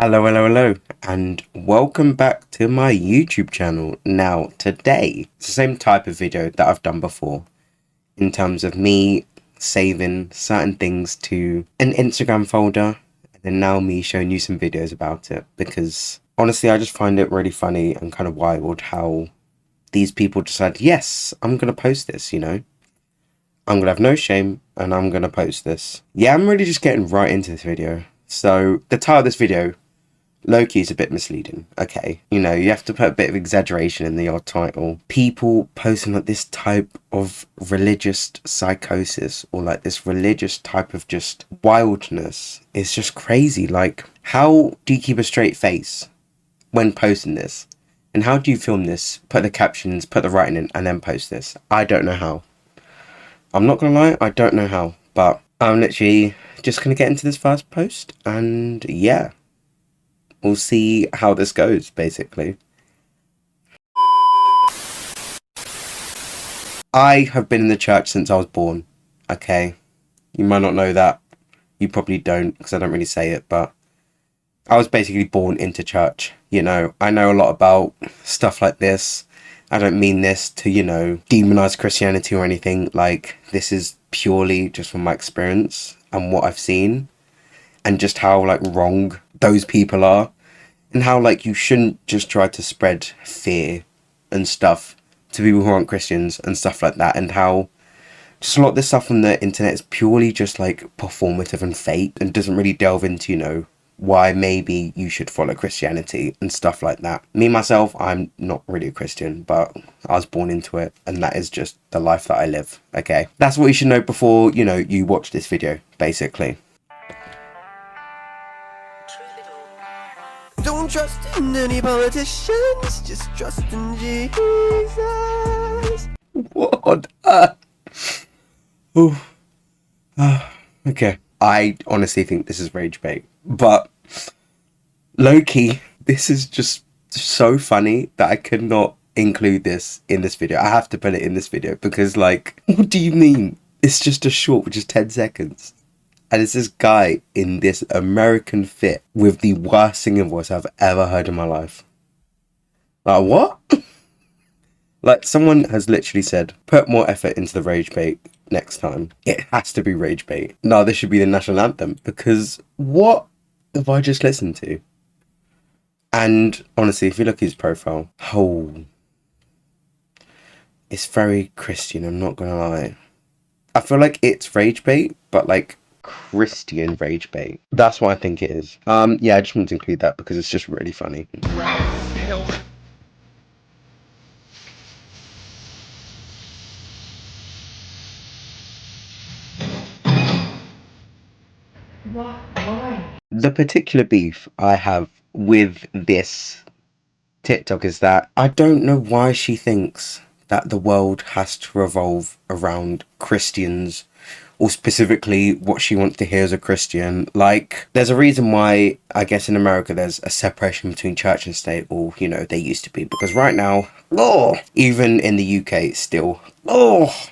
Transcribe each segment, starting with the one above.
Hello, and welcome back to my YouTube channel. Now, today, it's the same type of video that I've done before, in terms of me saving certain things to an Instagram folder, and then now me showing you some videos about it, because honestly, I just find it really funny and kind of wild how these people decide, yes, I'm going to post this, I'm going to have no shame, and I'm going to post this. Yeah, I'm really just getting right into this video. So, the title of this video, low-key, is a bit misleading, okay? You have to put a bit of exaggeration in the odd title. People posting like this type of religious psychosis, or like this religious type of just wildness, is just crazy. Like, how do you keep a straight face when posting this? And how do you film this, put the captions, put the writing in, and then post this? I don't know how. I'm not gonna lie, I don't know how, but I'm literally just gonna get into this first post, and yeah, we'll see how this goes, basically. I have been in the church since I was born, okay? You might not know that. You probably don't, because I don't really say it, but I was basically born into church, I know a lot about stuff like this. I don't mean this to, demonize Christianity or anything. Like, this is purely just from my experience and what I've seen, and just how, like, wrong those people are, and how, like, you shouldn't just try to spread fear and stuff to people who aren't Christians and stuff like that, and how just a lot of this stuff on the internet is purely just, like, performative and fake, and doesn't really delve into, why maybe you should follow Christianity and stuff like that. Me, myself, I'm not really a Christian, but I was born into it, and that is just the life that I live, okay? That's what you should know before, you watch this video, basically. Don't trust in any politicians, just trust in Jesus. What on earth? Okay. I honestly think this is rage bait, but low-key, this is just so funny that I could not include this in this video. I have to put it in this video because, like, what do you mean? It's just a short, which is 10 seconds. And it's this guy in this American fit with the worst singing voice I've ever heard in my life. Like, what? Like, someone has literally said, put more effort into the rage bait next time. It has to be rage bait. No, this should be the national anthem, because what have I just listened to? And honestly, if you look at his profile, it's very Christian, I'm not gonna lie. I feel like it's rage bait, but like Christian rage bait. That's what I think it is. Yeah, I just wanted to include that because it's just really funny. Why? The particular beef I have with this TikTok is that I don't know why she thinks that the world has to revolve around Christians, or specifically what she wants to hear as a Christian. Like, there's a reason why, I guess, in America there's a separation between church and state, or, they used to be, because right now, even in the UK still,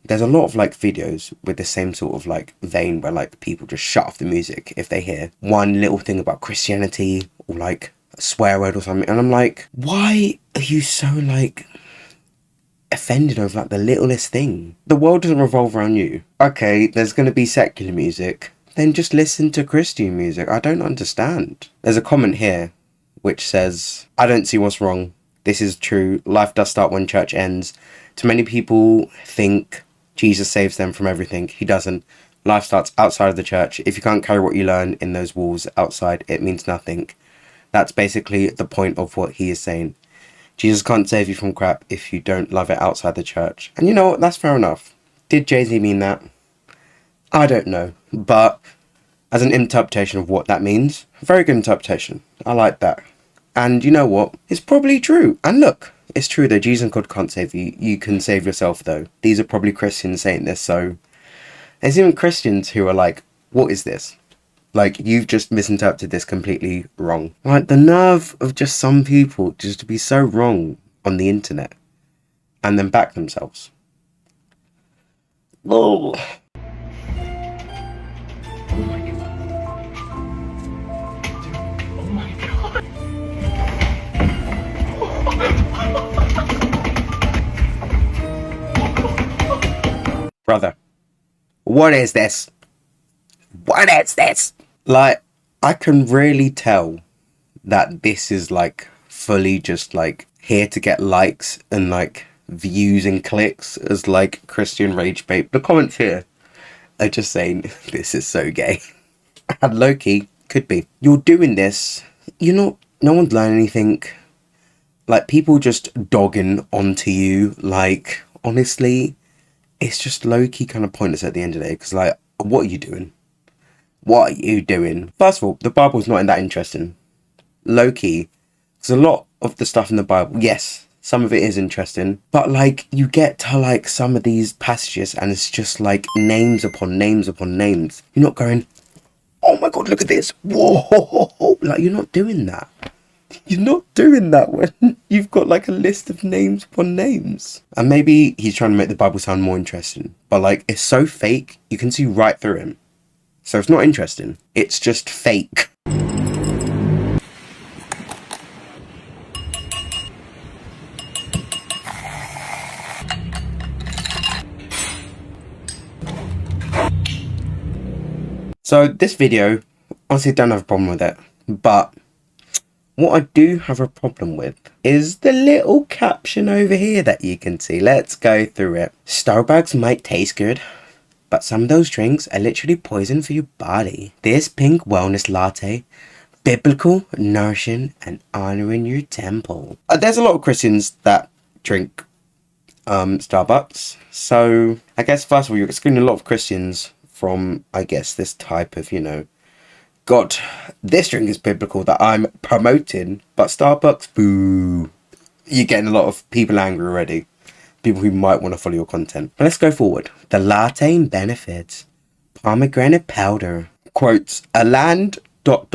there's a lot of, like, videos with the same sort of, like, vein where, like, people just shut off the music if they hear one little thing about Christianity, or, like, a swear word or something, and I'm like, why are you so, like, offended over, like, the littlest thing? The world doesn't revolve around you. Okay, there's gonna be secular music, then just listen to Christian music. I don't understand. There's a comment here which says, I don't see what's wrong. This is true. Life does start when church ends. Too many people think Jesus saves them from everything. He doesn't. Life starts outside of the church. If you can't carry what you learn in those walls outside, it means nothing. That's basically the point of what he is saying. Jesus can't save you from crap if you don't love it outside the church. And you know what? That's fair enough. Did Jay-Z mean that? I don't know. But as an interpretation of what that means, very good interpretation. I like that. And you know what? It's probably true. And look, it's true though. Jesus and God can't save you. You can save yourself though. These are probably Christians saying this. So there's even Christians who are like, what is this? Like, you've just misinterpreted this completely wrong. Like, the nerve of just some people just to be so wrong on the internet and then back themselves. Oh. Oh my god. Brother, what is this? What is this? Like, I can really tell that this is like fully just like here to get likes and like views and clicks as like Christian rage bait. The comments here are just saying this is so gay. And low-key could be. You're doing this, you're not, no one's learning anything. Like, people just dogging onto you. Like, honestly, it's just low-key kind of pointless at the end of the day. Because, like, what are you doing? What are you doing? First of all, the Bible's not that interesting. Low-key. Because a lot of the stuff in the Bible, yes, some of it is interesting. But, like, you get to, like, some of these passages and it's just, like, names upon names upon names. You're not going, oh my god, look at this. Whoa. Like, you're not doing that. You're not doing that when you've got like a list of names upon names. And maybe he's trying to make the Bible sound more interesting. But like, it's so fake, you can see right through him. So it's not interesting. It's just fake. So this video, honestly, don't have a problem with it. But what I do have a problem with is the little caption over here that you can see. Let's go through it. Starbucks might taste good, but some of those drinks are literally poison for your body. This pink wellness latte, biblical, nourishing, and honoring your temple. There's a lot of Christians that drink Starbucks. So I guess first of all, you're excluding a lot of Christians from, I guess, this type of, God, this drink is biblical that I'm promoting, but Starbucks, boo. You're getting a lot of people angry already. People who might want to follow your content. But let's go forward. The latte benefits. Pomegranate powder. Quotes, a land ... of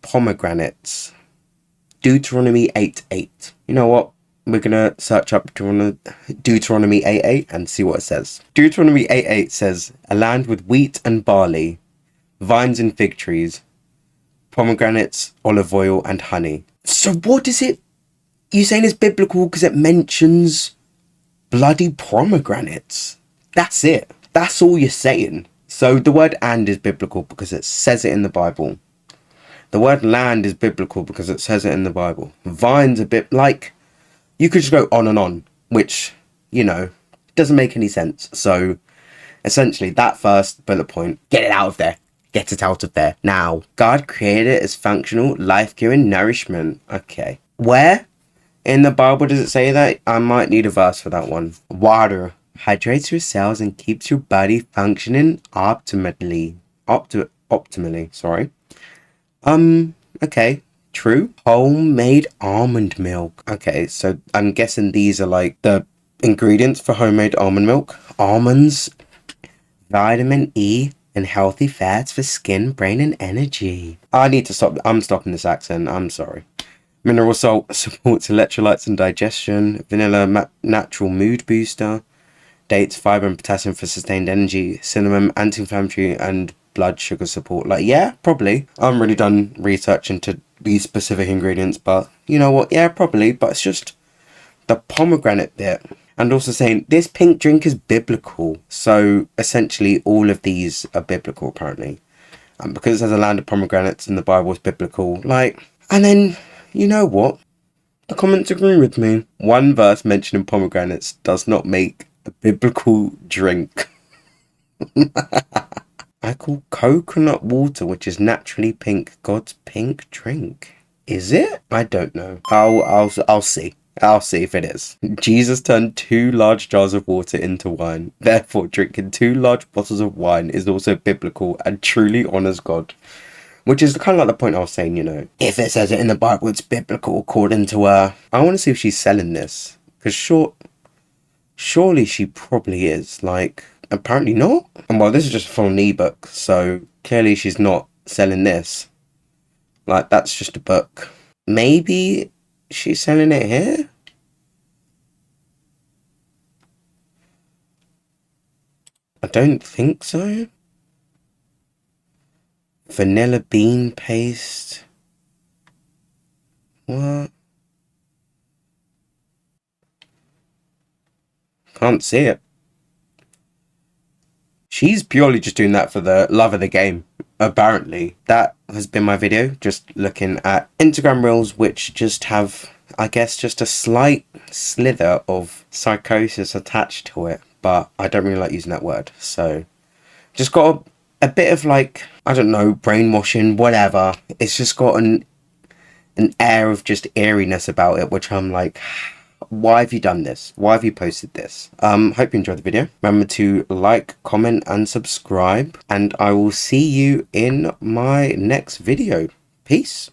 pomegranates. Deuteronomy 8:8. You know what? We're going to search up Deuteronomy 8:8 and see what it says. Deuteronomy 8:8 says, a land with wheat and barley, vines and fig trees, pomegranates, olive oil, and honey. So what is it? You saying it's biblical because it mentions bloody pomegranates? That's it. That's all you're saying. So the word and is biblical because it says it in the Bible. The word land is biblical because it says it in the Bible. Vine's a bit like, you could just go on, which, doesn't make any sense. So essentially that first bullet point, get it out of there. Get it out of there now. God created it as functional, life-giving nourishment. Okay. Where in the Bible does it say that? I might need a verse for that one. Water hydrates your cells and keeps your body functioning optimally. Optimally, sorry. Okay. True. Homemade almond milk. Okay, so I'm guessing these are like the ingredients for homemade almond milk. Almonds, vitamin E, and healthy fats for skin, brain, and energy. I need to stop. I'm stopping this accent. I'm sorry. Mineral salt supports electrolytes and digestion. Vanilla, natural mood booster. Dates, fiber, and potassium for sustained energy. Cinnamon, anti-inflammatory, and blood sugar support. Like, yeah, probably. I haven't really done research into these specific ingredients, but you know what? Yeah, probably. But it's just the pomegranate bit. And also saying this pink drink is biblical. So essentially all of these are biblical apparently. And because it has a land of pomegranates in the Bible is biblical. Like, and then, you know what? The comments agree with me. One verse mentioning pomegranates does not make a biblical drink. I call coconut water, which is naturally pink, God's pink drink. Is it? I don't know. I'll see. I'll see if it is. Jesus turned 2 large jars of water into wine. Therefore, drinking 2 large bottles of wine is also biblical and truly honors God. Which is kind of like the point I was saying, if it says it in the Bible, it's biblical according to her. I want to see if she's selling this. Because surely she probably is. Like, apparently not. And well, this is just from an ebook. So clearly she's not selling this. Like, that's just a book. Maybe she's selling it here? I don't think so. Vanilla bean paste. What? Can't see it. she's purely just doing that for the love of the game. Apparently, that has been my video, just looking at Instagram reels which just have, I guess, just a slight slither of psychosis attached to it, but I don't really like using that word, so just got a bit of, like, I don't know, brainwashing, whatever. It's just got an air of just eeriness about it, which I'm like, why have you done this? Why have you posted this? Hope you enjoyed the video. Remember to like, comment, and subscribe, and I will see you in my next video. Peace.